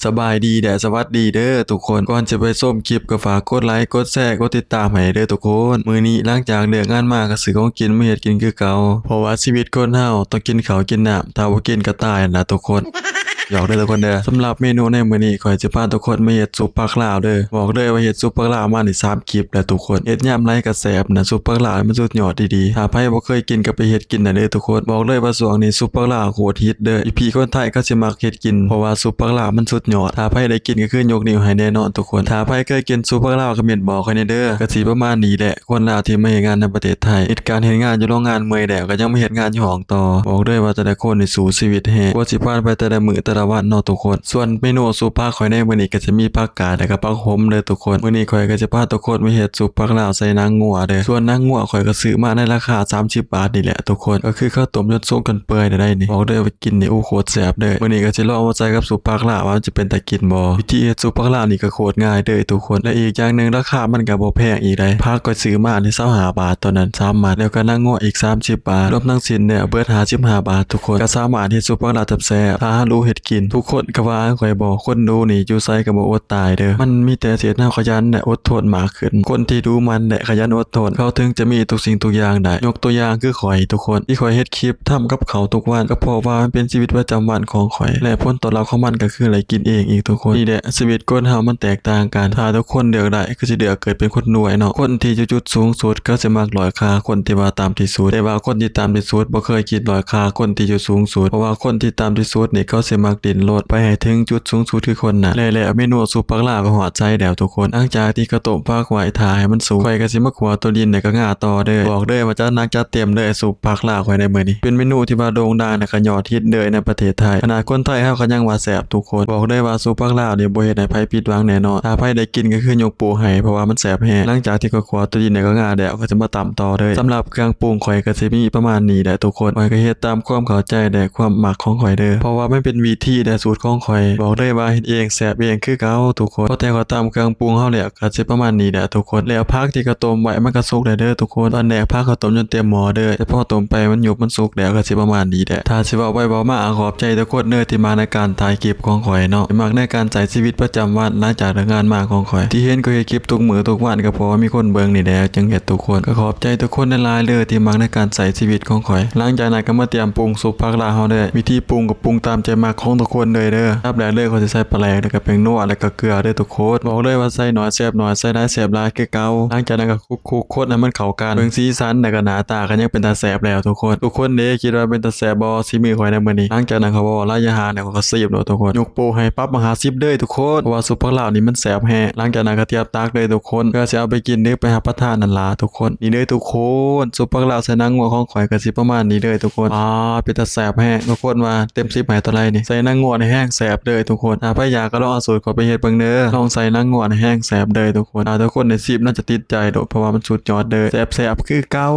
สบายดีแด่สวัสดีเด้อทุกคนก่อนจะไปส้มคลิปก็ฝากกดไลค์กดแชร์กดติดตามให้เด้อทุกคนมื้อนี้หลังจากเลิกงานมาก็ซื้อของกินมาเฮ็ดกินคือเก่าเพราะว่าชีวิตคนเฮาต้องกินข้าวกินน้ำถ้าบ่กินก็ตายนะทุกคน หยอกเด้อทุกคนเด้อสำหรับเมนูในมื้อนี้ขอยจะพาทุกคนมาเฮ็ดซุปผักลาวเด้อบอกเลยว่าเฮ็ดซุปผักลาวมานี่3คลิปแล้วทุกคนเฮ็ดยามไรก็แซ่บนะซุปผักลาวมันสุดยอดดีๆถ้าไผบ่เคยกินก็ไปเฮ็ดกินได้เด้อทุกคนบอกเลยว่าช่วงนี้ซุปผักลาวโคตรฮิตเด้ออีพี่คนไทยก็สิมักเฮ็ดกินเพราะว่าซุปผักลาวมันสุดยอดถ้าไผได้กินก็คือยกนิ้วให้แน่นอนทุกคนถ้าไผเคยกินซุปผักลาวก็เม้นบอกค่อยแน่เด้อก็สิประมาณนี้แหละคนลาวที่มาเฮ็ดงานในประเทศไทยเฮ็ดการเฮ็ดงานอยู่โรงงานเมื่อยแล้วก็ยังมาเฮ็ดงานอยู่ห้องต่อบอกเลยว่าแต่ละคนนี่สู้ชีวิตแฮงกว่าสิผ่านไปแต่ละมื้อแต่ละวันเนาะทุกคนส่วนเมนูซุปผักข่อยในมื้อนี้ก็จะมีผักกาดและก็ผักหอมเด้อทุกคนมื้อนี้ข่อยก็จะพาทุกคนมาเฮ็ดซุปผักลาวใส่นางงัวเด้อส่วนนางงัวข่อยก็ซื้อมาในราคา30บาทนี่แหละทุกคนก็คือข้าวต้มจนสุกจนเปื่อยได้นี่บอกเด้อว่ากินนี่โอ้โคตรแซ่บเด้อมื้อนี้ก็สิลองมาใส่กับซุปผักลาวว่ามันจะเป็นตากินบ่วิธีเฮ็ดซุปผักลาวนี่ก็โคตรง่ายเด้อทุกคนและอีกอย่างนึงราคามันก็บ่แพงอีกได้ผักก็ซื้อมาใน25บาทตอนนั้น3บาทแล้วก็นางงัวอีก30บาทรวมทั้งสิ้นเนี่ยเบิด55บาททุกคนก็สามารถเฮ็ดซุปผักลาวแซ่บๆถ้ารู้เฮ็ดกินทุกคนก็ว่าข่อยบอกคนดูนี่อยู่ไสก็บ่อดตายเด้อมันมีแต่เสียหน้าขยันและอดทนมากขึ้นคนที่ดูมันและขยันอดทนเขาถึงจะมีทุกสิ่งทุกอย่างได้ยกตัวอย่างคือข่อยทุกคนที่ข่อยเฮ็ดคลิปทำกับเขาวทุกวันก็เพราะว่ามันเป็นชีวิตประจำวันของข่อยและผลตอบรับของมันก็คืออะไรกินเองอีกทุกคนนี่แหละชีวิตคนเฮามันแตกต่างกันถ้าทุกคนเลือกได้ก็สิเลือกเกิดเป็นคนรวยเนาะคนที่อยู่จุดสูงสุดก็จะมักลอยค่าคนที่ว่าต่ำที่สุดแต่ว่าคนที่ต่ำที่สุดบ่เคยคิดลอยค่าคนที่อยู่สูงสุดเพราะว่าคนที่ต่ำที่สุดนี่เขาสิมักดิ้นรนไปให้ถึงจุดสูงสุดคือคนน่ะและเมนูซุปผักลาวก็หอดใจแล้วทุกคนหลังจากที่กระต้มผักไว้ท่าให้มันสุกข่อยก็สิมาคั่วตัวดินแล้วก็ง่าต่อเด้อบอกเด้อว่าจะนักจัดเต็มเด้อซุปผักลาวข่อยในมื้อนี้เป็นเมนูที่ว่าโด่งดังและก็ยอดฮิตเด้อในประเทศไทยขนาดคนไทยเฮาก็ยังว่าแซ่บทุกคนบอกได้ว่าซุปผักลาวนี่บ่เฮ็ดให้ไผผิดหวังแน่นอนถ้าไผได้กินก็คือยกโป้ให้เพราะว่ามันแซ่บแฮงหลังจากที่คั่วตัวดินแล้วก็ง่าแล้วก็จะมาตำต่อเลยสำหรับเครื่องปรุงข่อยก็สิมีประมาณนี้แหละทุกคนข่อยก็เฮ็ดตามความเข้าใจและความมักของข่อยเด้อเพราะว่ามันเป็นวิธีและสูตรของข่อยบอกได้ว่าเฮ็ดเองแซ่บเองคือเก่าทุกคนพอแต่ก็ตามเครื่องปรุงเฮาแล้วก็สิประมาณนี้แหละทุกคนแล้วผักที่กระต้มไว้มันก็สุกแล้วเด้อทุกคนตอนแรกผักก็ต้มจนเต็มหม้อเด้อแต่พอต้มไปมันยุบมันสุกแล้วก็สิประมาณนี้แหละถ้าสิเว้าไปเว้ามาขอบใจทุกคนเด้อที่มาในการถ่ายคลิปของข่อยเนาะที่มักในการใช้ชีวิตประจำวันหลังจากเลิกงานมาของข่อยที่เห็นก็เฮ็ดคลิปทุกมื้อทุกวันก็เพราะว่ามีคนเบิ่งนี่แหละจึงเฮ็ดทุกคนก็ขอบใจทุกคนหลายๆเด้อที่มักในการใช้ชีวิตของข่อยหลังจากนั้นก็มาเตรียมปรุงซุปผักลาวเฮาเด้อวิธีปรุงก็ปรุงตามใจมักของทุกคนเลยเด้อรับแรกเลยเขาสิใส่ปลาแหลกแล้วก็แป้งนัวแล้วก็เกลือเด้อทุกคนบอกเลยว่าใส่น้อยแซ่บน้อยใส่หลายแซ่บหลายคือเก่าหลังจากนั้นก็คลุกๆคนให้มันเข้ากันเบิ่งสีสันแล้วก็หน้าตาก็ยังเป็นตาแซ่บแล้วทุกคนเด้คิดว่าเป็นตาแซ่บบ่ฝีมือข่อยในมื้อนี้หลังจากนั้นเขาบอกว่าระยะห่างเนี่ยเขาก็ซีบเนาะทุกคนยกโปรให้ปั๊บมาหา10เด้อทุกคนเพราะว่าซุปผักลาวนี่มันแซ่บแฮงหลังจากนั้นก็เตรียมตักเลยทุกคนเพื่อสิเอาไปกินเด้อไปรับประทานนั่นล่ะทุกคนนี่เด้อทุกคนซุปผักลาวใส่นางงัวของข่อยก็สิประมาณนี้เด้อทุกคนเป็นตาแซ่บแฮงทุกคนว่าเต็ม10ให้เท่าไหร่นี่ใส่นางงัวในแห้งแซ่บเด้อทุกคนถ้าใครอยากก็ลองเอาสูตรขอไปเฮ็ดเบิ่งเด้อลองใส่นางงัวในแห้งแซ่บเด้อทุกคนทุกคนใน10น่าจะติดใจโดดเพราะว่ามันสุดยอดเด้อแซ่บๆคือเก่า